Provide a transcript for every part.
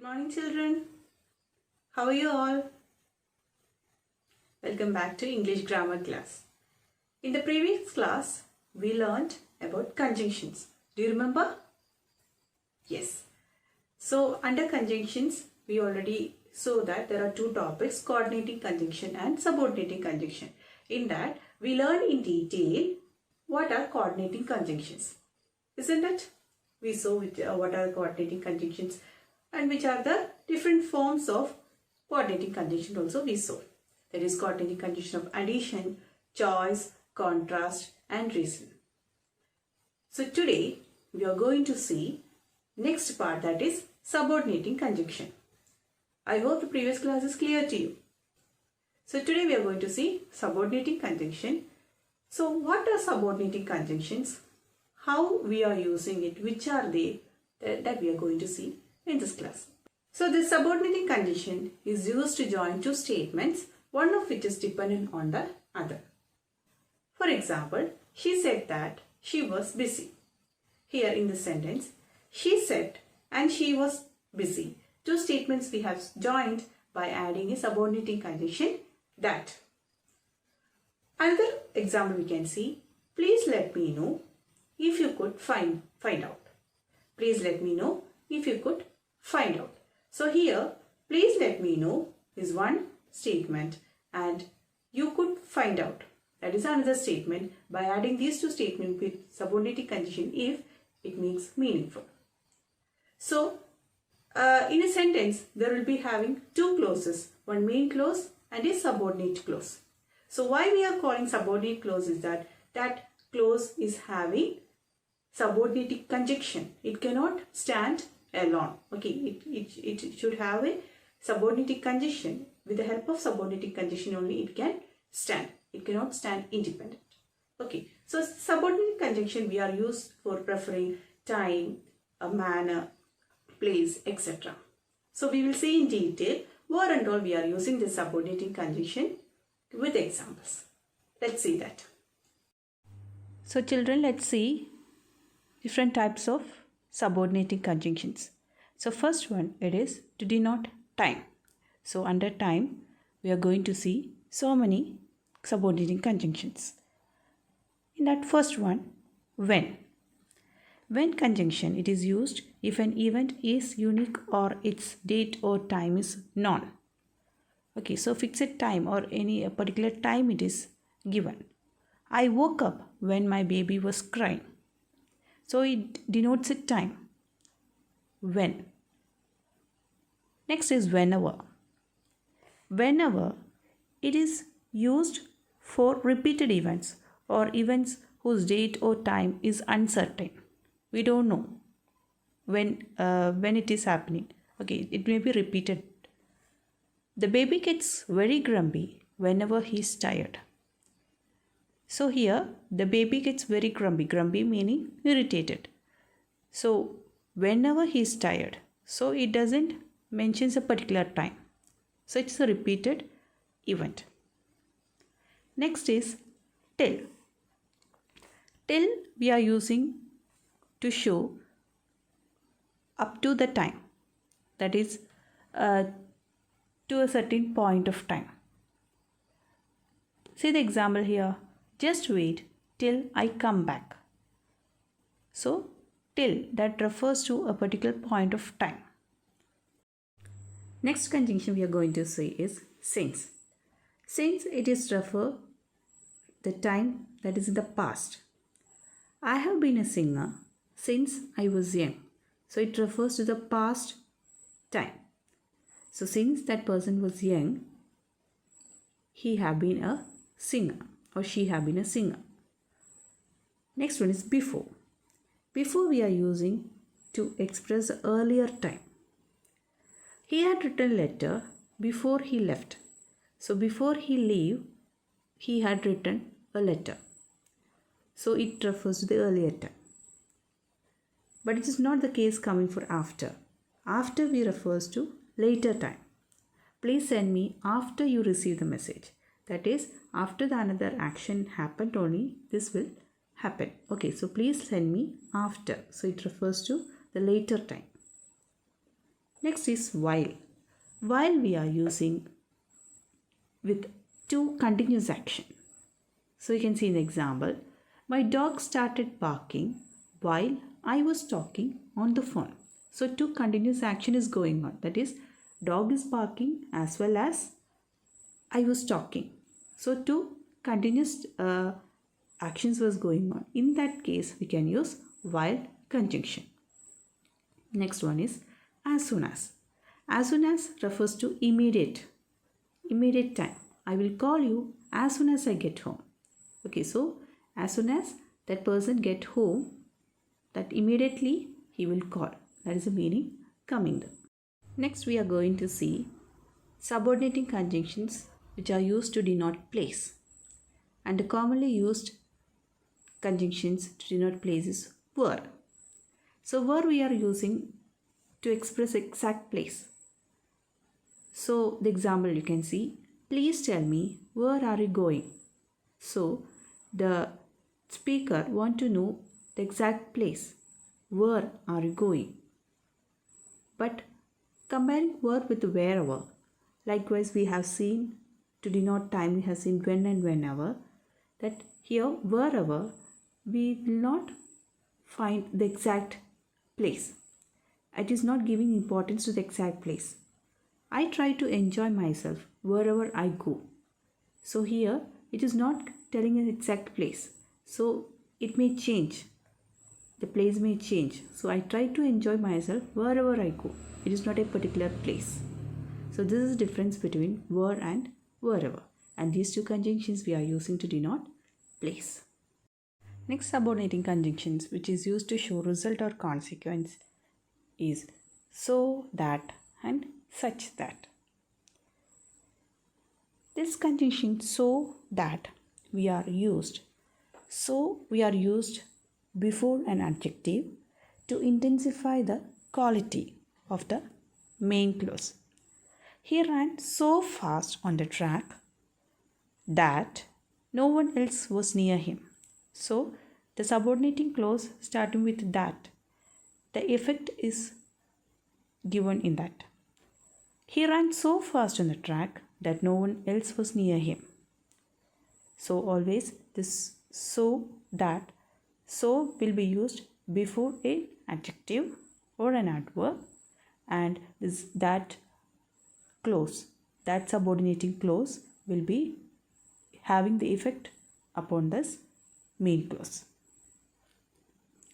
Good morning, children. How are you all? Welcome back to English grammar class. In the previous class, we learned about conjunctions. Do you remember? Yes. So, under conjunctions, we already saw that there are two topics, coordinating conjunction and subordinating conjunction. In that, we learned in detail what are coordinating conjunctions. Isn't it? We saw what are coordinating conjunctions and which are the different forms of coordinating conjunction also we saw. That is coordinating conjunction of addition, choice, contrast and reason. So today we are going to see next part, that is subordinating conjunction. I hope the previous class is clear to you. So today we are going to see subordinating conjunction. So what are subordinating conjunctions? How we are using it? Which are they? That we are going to see in this class. So this subordinating conjunction is used to join two statements, one of which is dependent on the other. For example, she said that she was busy. Here in the sentence, she said and she was busy. Two statements we have joined by adding a subordinating conjunction, that. Another example we can see, please let me know if you could find out. Please let me know if you could find out. So here, please let me know is one statement and you could find out. That is another statement. By adding these two statements with subordinating conjunction, if it makes meaningful. So, in a sentence, there will be having two clauses, one main clause and a subordinate clause. So, why we are calling subordinate clause is that clause is having subordinating conjunction. It cannot stand alone. Okay, it should have a subordinating conjunction. With the help of subordinating conjunction only it can stand. It cannot stand independent. Okay, so subordinating conjunction we are used for referring time, a manner, place, etc. So we will see in detail what and all we are using the subordinating conjunction with examples. Let's see that. So children, let's see different types of subordinating conjunctions. So first one, it is to denote time. So under time, we are going to see so many subordinating conjunctions. In that first one, when. When conjunction, it is used if an event is unique or its date or time is known. Okay, so fixed time or any particular time it is given. I woke up when my baby was crying. So it denotes a time. When. Next is whenever. Whenever, it is used for repeated events or events whose date or time is uncertain. We don't know when it is happening. Okay, it may be repeated. The baby gets very grumpy whenever he is tired. So here, the baby gets very grumpy. Grumpy meaning irritated. So, whenever he is tired. So, it doesn't mention a particular time. So, it's a repeated event. Next is till. Till we are using to show up to the time. That is to a certain point of time. See the example here. Just wait till I come back. So, till that refers to a particular point of time. Next conjunction we are going to see is since. Since it is refer the time that is in the past. I have been a singer since I was young. So, it refers to the past time. So, since that person was young, he have been a singer or she have been a singer. Next one is before. Before we are using to express earlier time. He had written a letter before he left. So before he leave, he had written a letter. So it refers to the earlier time. But it is not the case coming for after. After we refers to later time. Please send me after you receive the message. That is, after the another action happened only, this will happen. Okay, so please send me after. So it refers to the later time. Next is while. While we are using with two continuous action. So you can see in the example, my dog started barking while I was talking on the phone. So two continuous action is going on. That is, dog is barking as well as I was talking. So two continuous actions was going on. In that case, we can use while conjunction. Next one is as soon as. As soon as refers to immediate time. I will call you as soon as I get home. Okay, so as soon as that person get home, that immediately he will call. That is the meaning coming there. Next we are going to see subordinating conjunctions which are used to denote place. And the commonly used conjunctions to denote place is where. So where we are using to express exact place. So the example you can see, please tell me where are you going. So the speaker want to know the exact place. Where are you going? But comparing where with wherever. Likewise we have seen to denote time, we have seen when and whenever. That here wherever we will not find the exact place. It is not giving importance to the exact place. I try to enjoy myself wherever I go. So here it is not telling an exact place. So it may change. The place may change. So I try to enjoy myself wherever I go. It is not a particular place. So this is the difference between where and wherever. And these two conjunctions we are using to denote place. Next subordinating conjunctions which is used to show result or consequence is so that and such that. This conjunction so that we are used before an adjective to intensify the quality of the main clause. He ran so fast on the track that no one else was near him. So the subordinating clause starting with that, the effect is given in that. He ran so fast on the track that no one else was near him. So always this so that, so will be used before an adjective or an adverb, and this that clause, that subordinating clause will be having the effect upon this main clause.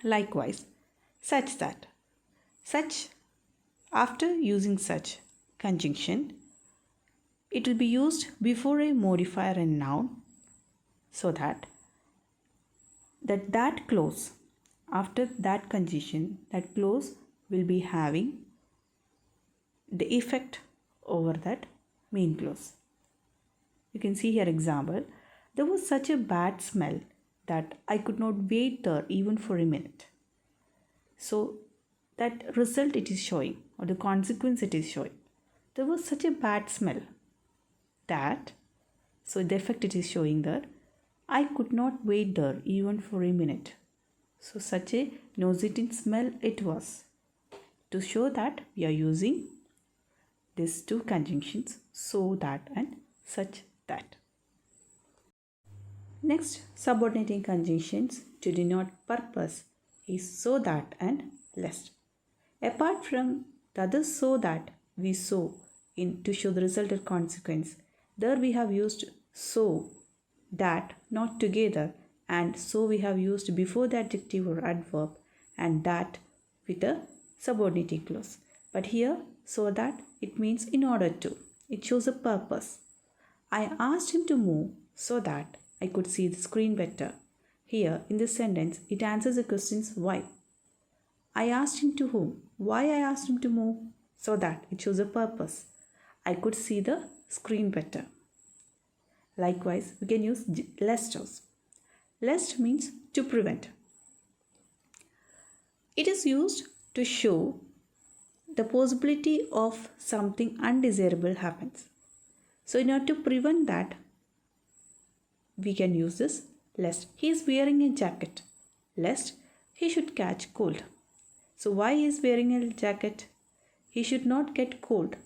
Likewise, such that. Such, after using such conjunction, it will be used before a modifier and noun, so that clause, after that conjunction, that clause will be having the effect over that main clause. You can see here example, there was such a bad smell that I could not wait there even for a minute. So that result it is showing, or the consequence it is showing. There was such a bad smell that, so the effect it is showing there, I could not wait there even for a minute. So such a nauseating smell it was. To show that we are using these two conjunctions, so that and such that. Next subordinating conjunctions to denote purpose is so that and lest. Apart from the other so that we saw in to show the result or consequence, there we have used so, that, not together, and so we have used before the adjective or adverb, and that with a subordinating clause. But here so that it means in order to. It shows a purpose. I asked him to move so that I could see the screen better. Here in this sentence it answers the questions why. I asked him to whom? Why I asked him to move? So that it shows a purpose. I could see the screen better. Likewise, we can use lest also. Lest means to prevent. It is used to show the possibility of something undesirable happens. So in order to prevent that, we can use this lest. He is wearing a jacket, lest he should catch cold. So why he is wearing a jacket? he should not get cold.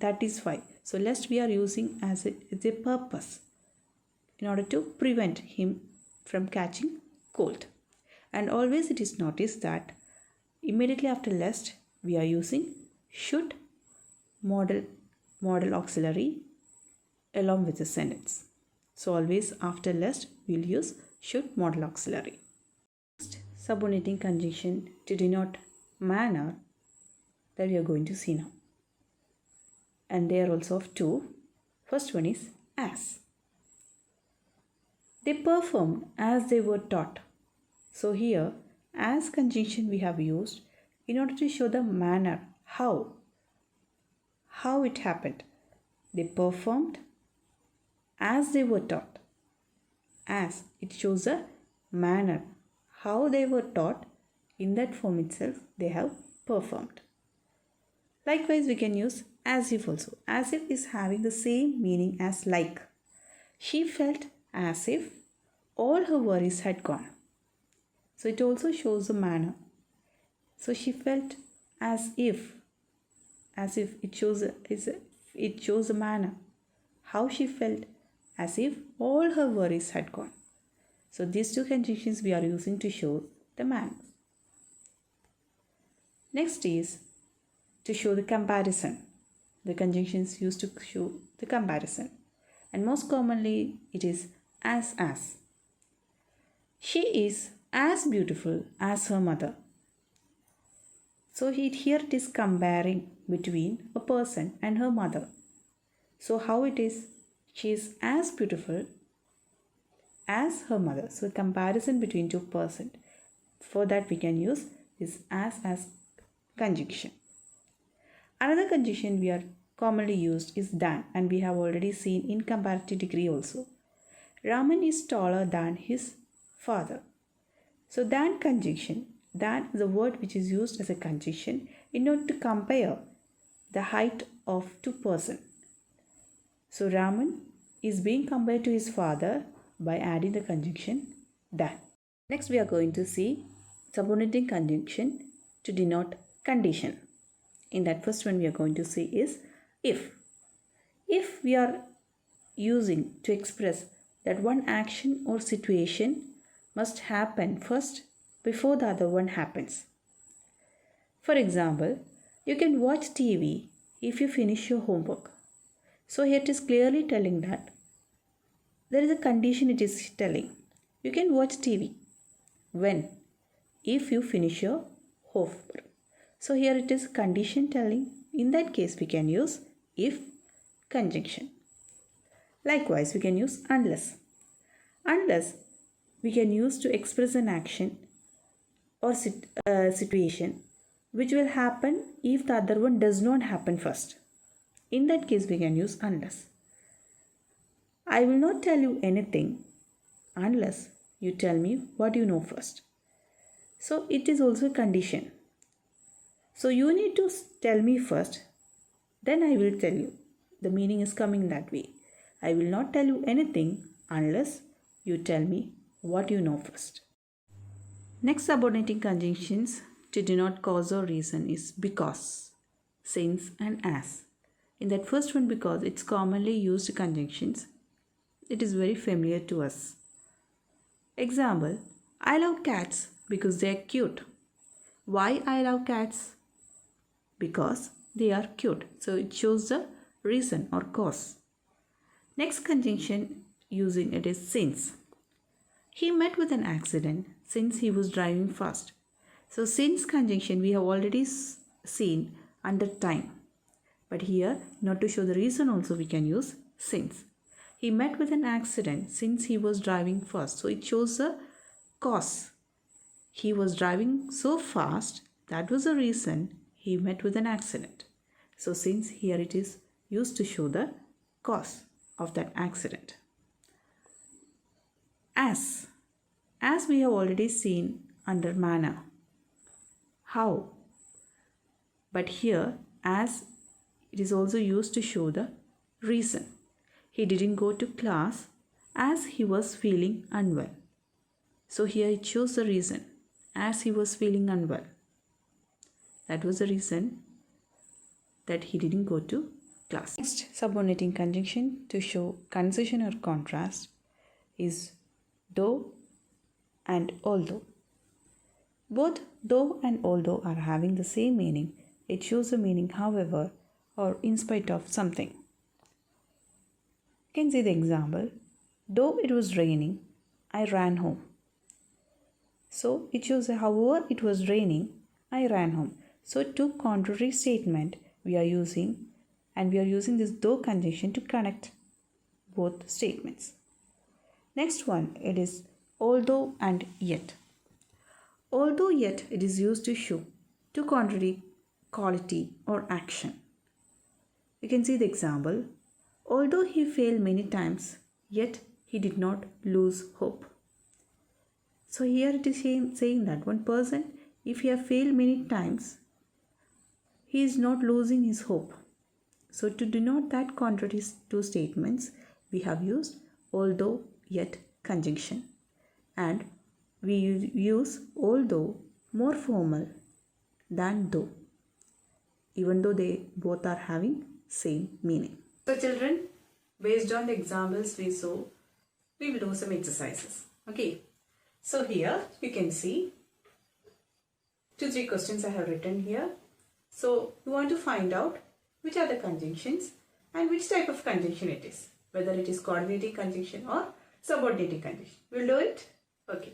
That is why. So lest we are using as a purpose in order to prevent him from catching cold. And always it is noticed that immediately after lest we are using should model auxiliary along with the sentence. So always after lest we will use should model auxiliary. Next, subordinating conjunction to denote manner that we are going to see now. And they are also of two. First one is as. They performed as they were taught. So here as conjunction we have used in order to show the manner, how it happened. They performed as they were taught. As, it shows a manner, how they were taught. In that form itself they have performed. Likewise we can use as if also. As if is having the same meaning as like. She felt as if all her worries had gone. So it also shows the manner. So she felt as if it shows the manner, how she felt as if all her worries had gone. So these two conjunctions we are using to show the manner. Next is to show the comparison. The conjunctions used to show the comparison, and most commonly it is as. She is as beautiful as her mother. So here it is comparing between a person and her mother. So how it is? She is as beautiful as her mother. So comparison between two persons. For that we can use this as conjunction. Another conjunction we are commonly used is than, and we have already seen in comparative degree also. Raman is taller than his father. So than conjunction, than is a word which is used as a conjunction in order to compare the height of two persons. So Raman is being compared to his father by adding the conjunction than. Next we are going to see subordinating conjunction to denote condition. In that first one we are going to see is if. If we are using to express that one action or situation must happen first before the other one happens. For example, you can watch TV if you finish your homework. So here it is clearly telling that there is a condition it is telling. You can watch TV. When? If you finish your homework. So here it is condition telling. In that case we can use if conjunction. Likewise we can use unless. Unless we can use to express an action or situation which will happen if the other one does not happen first. In that case we can use unless. I will not tell you anything unless you tell me what you know first. So it is also a condition. So you need to tell me first, then I will tell you. The meaning is coming that way. I will not tell you anything unless you tell me what you know first. Next subordinating conjunctions to denote cause or reason is because, since and as. In that first one, because, it's commonly used conjunctions. It is very familiar to us. Example, I love cats because they are cute. Why I love cats? Because they are cute. So it shows the reason or cause. Next conjunction using it is since. He met with an accident since he was driving fast. So since conjunction we have already seen under time. But here, not to show the reason also we can use since. He met with an accident since he was driving fast. So it shows the cause. He was driving so fast, that was the reason he met with an accident. So since here it is used to show the cause of that accident. As we have already seen under manner. How? But here as it is also used to show the reason. He didn't go to class as he was feeling unwell. So here it shows the reason, as he was feeling unwell. That was the reason that he didn't go to class. Next subordinating conjunction to show concession or contrast is though and although. Both though and although are having the same meaning. It shows the meaning however or in spite of something. You can see the example. Though it was raining, I ran home. So it shows however it was raining, I ran home. So two contrary statement we are using, and we are using this though conjunction to connect both statements. Next one, it is although and yet. Although yet it is used to show two contrary quality or action. You can see the example. Although he failed many times, yet he did not lose hope. So here it is saying that one person, if he have failed many times, he is not losing his hope. So to denote that contrary two statements, we have used although yet conjunction, and we use although more formal than though, even though they both are having same meaning. So children, based on the examples we saw, we will do some exercises. Okay. So here you can see 2-3 questions I have written here. So you want to find out which are the conjunctions and which type of conjunction it is, whether it is coordinating conjunction or subordinating conjunction. We'll do it? Okay.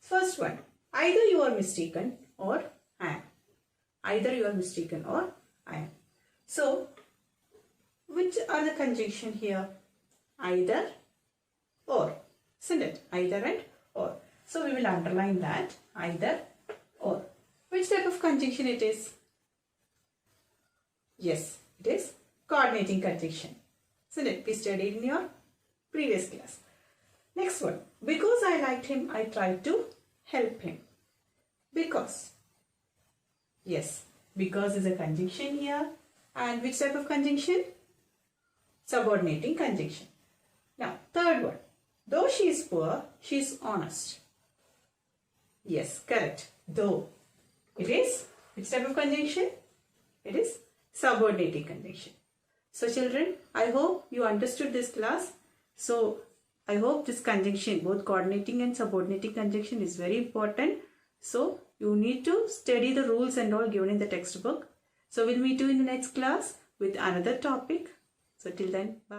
First one, either you are mistaken or I am. Either you are mistaken or I am. So which are the conjunction here? Either or, isn't it? Either and or. So we will underline that, either or. Which type of conjunction it is? Yes, it is coordinating conjunction, isn't it? We studied in your previous class. Next one, because I liked him, I tried to help him. Because. Yes, because is a conjunction here. And which type of conjunction? Subordinating conjunction. Now, third one. Though she is poor, she is honest. Yes, correct. Though. It is which type of conjunction? It is subordinating conjunction. So children, I hope you understood this class. So I hope this conjunction, both coordinating and subordinating conjunction, is very important. So you need to study the rules and all given in the textbook. So we'll meet you in the next class with another topic. So till then, bye.